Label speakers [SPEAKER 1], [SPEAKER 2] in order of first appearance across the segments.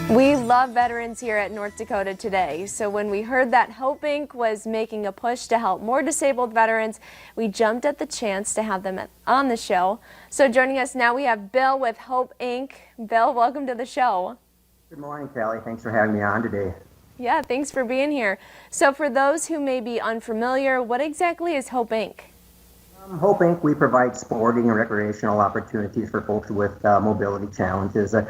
[SPEAKER 1] We love veterans here at North Dakota Today. So when we heard that Hope Inc. was making a push to help more disabled veterans, we jumped at the chance to have them on the show. So joining us now, we have Bill with Hope Inc. Bill, welcome to the show.
[SPEAKER 2] Good morning, Callie. Thanks for having me on today.
[SPEAKER 1] Yeah, thanks for being here. So for those who may be unfamiliar, what exactly is Hope Inc.?
[SPEAKER 2] Hope Inc. We provide sporting and recreational opportunities for folks with mobility challenges. The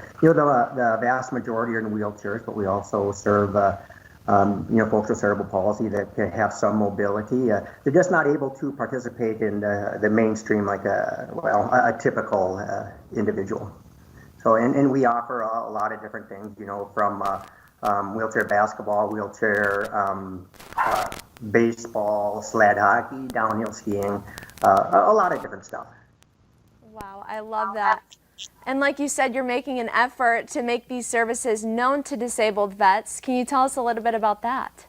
[SPEAKER 2] vast majority are in wheelchairs, but we also serve folks with cerebral palsy that have some mobility. They're just not able to participate in the mainstream like a typical individual. So, and we offer a lot of different things, from wheelchair basketball, wheelchair baseball, sled hockey, downhill skiing, a lot of different stuff.
[SPEAKER 1] Wow, I love that. And like you said, you're making an effort to make these services known to disabled vets. Can you tell us a little bit about that?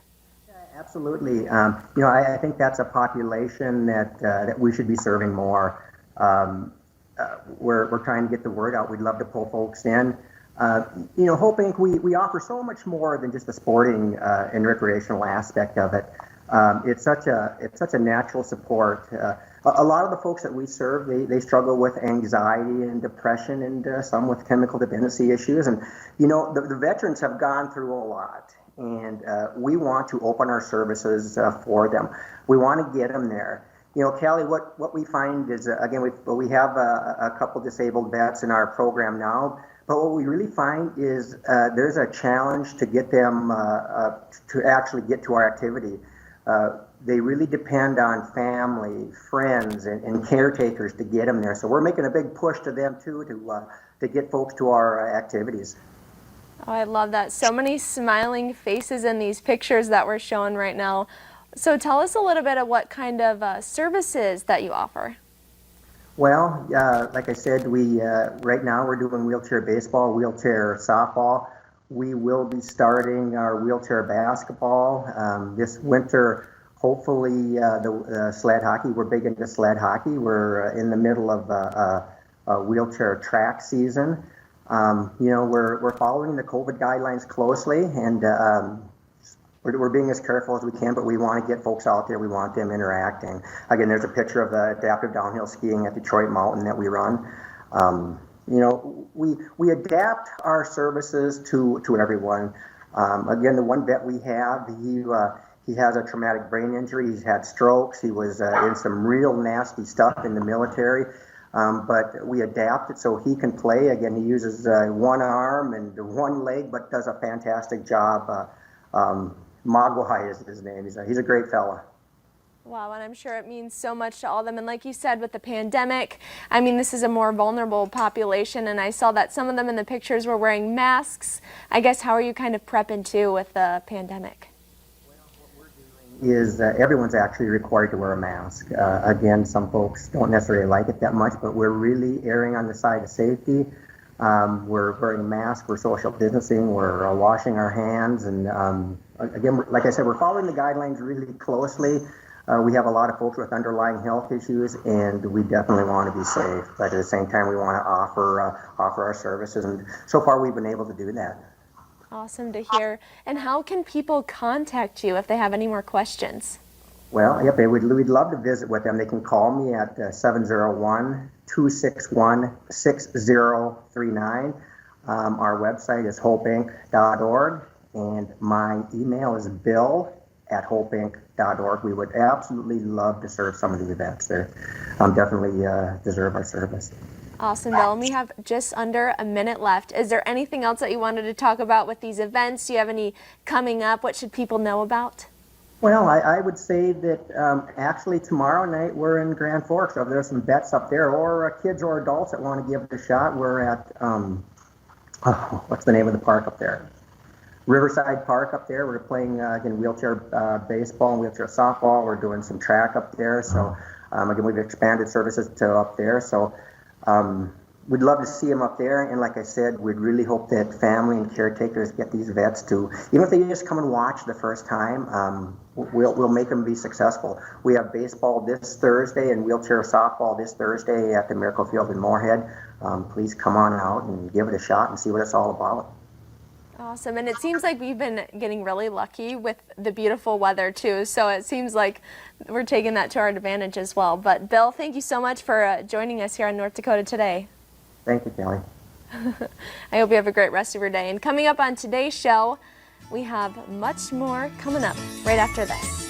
[SPEAKER 2] Absolutely. I think that's a population that we should be serving more. We're trying to get the word out. We'd love to pull folks in. Hope Inc. we offer so much more than just the sporting and recreational aspect of it. It's such a natural support. A lot of the folks that we serve, they struggle with anxiety and depression, and some with chemical dependency issues. And the veterans have gone through a lot, and we want to open our services for them. We want to get them there. Callie, what we find is, again, we have a couple disabled vets in our program now, but what we really find is there's a challenge to get them to actually get to our activity. They really depend on family, friends, and caretakers to get them there. So we're making a big push to them too to get folks to our activities.
[SPEAKER 1] Oh, I love that. So many smiling faces in these pictures that we're showing right now. So tell us a little bit of what kind of services that you offer.
[SPEAKER 2] Well, like I said, we right now we're doing wheelchair baseball, wheelchair softball. We will be starting our wheelchair basketball this winter. Hopefully, the sled hockey. We're big into sled hockey. We're in the middle of a wheelchair track season. We're following the COVID guidelines closely, and we're being as careful as we can. But we want to get folks out there. We want them interacting. Again, there's a picture of the adaptive downhill skiing at Detroit Mountain that we run. We adapt our services to everyone. Again, the one vet we have, he has a traumatic brain injury. He's had strokes. He was in some real nasty stuff in the military. But we adapt it so he can play. Again, he uses one arm and one leg, but does a fantastic job. Mogwai is his name. He's a great fella.
[SPEAKER 1] Wow, and I'm sure it means so much to all of them. And like you said, with the pandemic, I mean, this is a more vulnerable population, and I saw that some of them in the pictures were wearing masks. I guess, how are you kind of prepping too with the pandemic?
[SPEAKER 2] Well, what we're doing is everyone's actually required to wear a mask. Again, some folks don't necessarily like it that much, but we're really erring on the side of safety. We're wearing masks, we're social distancing, we're washing our hands, and again, like I said, we're following the guidelines really closely. We have a lot of folks with underlying health issues, and we definitely want to be safe. But at the same time, we want to offer our services, and so far we've been able to do that.
[SPEAKER 1] Awesome to hear. And how can people contact you if they have any more questions?
[SPEAKER 2] Well, yep, we'd love to visit with them. They can call me at 701-261-6039. Our website is hopeinc.org, and my email is bill@hopeinc.org. We would absolutely love to serve some of the events there. Definitely deserve our service.
[SPEAKER 1] Awesome, Bill. And we have just under a minute left. Is there anything else that you wanted to talk about with these events? Do you have any coming up? What should people know about?
[SPEAKER 2] Well, I would say that actually tomorrow night we're in Grand Forks. So if there's some vets up there, or kids or adults that want to give it a shot, we're at, what's the name of the park up there? Riverside Park up there. We're playing, again, wheelchair baseball and wheelchair softball. We're doing some track up there. So, again, we've expanded services to up there. So, we'd love to see them up there. And like I said, we'd really hope that family and caretakers get these vets to, even if they just come and watch the first time, we'll make them be successful. We have baseball this Thursday and wheelchair softball this Thursday at the Miracle Field in Moorhead. Please come on out and give it a shot and see what it's all about.
[SPEAKER 1] Awesome, and it seems like we've been getting really lucky with the beautiful weather too, so it seems like we're taking that to our advantage as well. But Bill, thank you so much for joining us here on North Dakota Today.
[SPEAKER 2] Thank you, Kelly.
[SPEAKER 1] I hope you have a great rest of your day. And coming up on today's show, we have much more coming up right after this.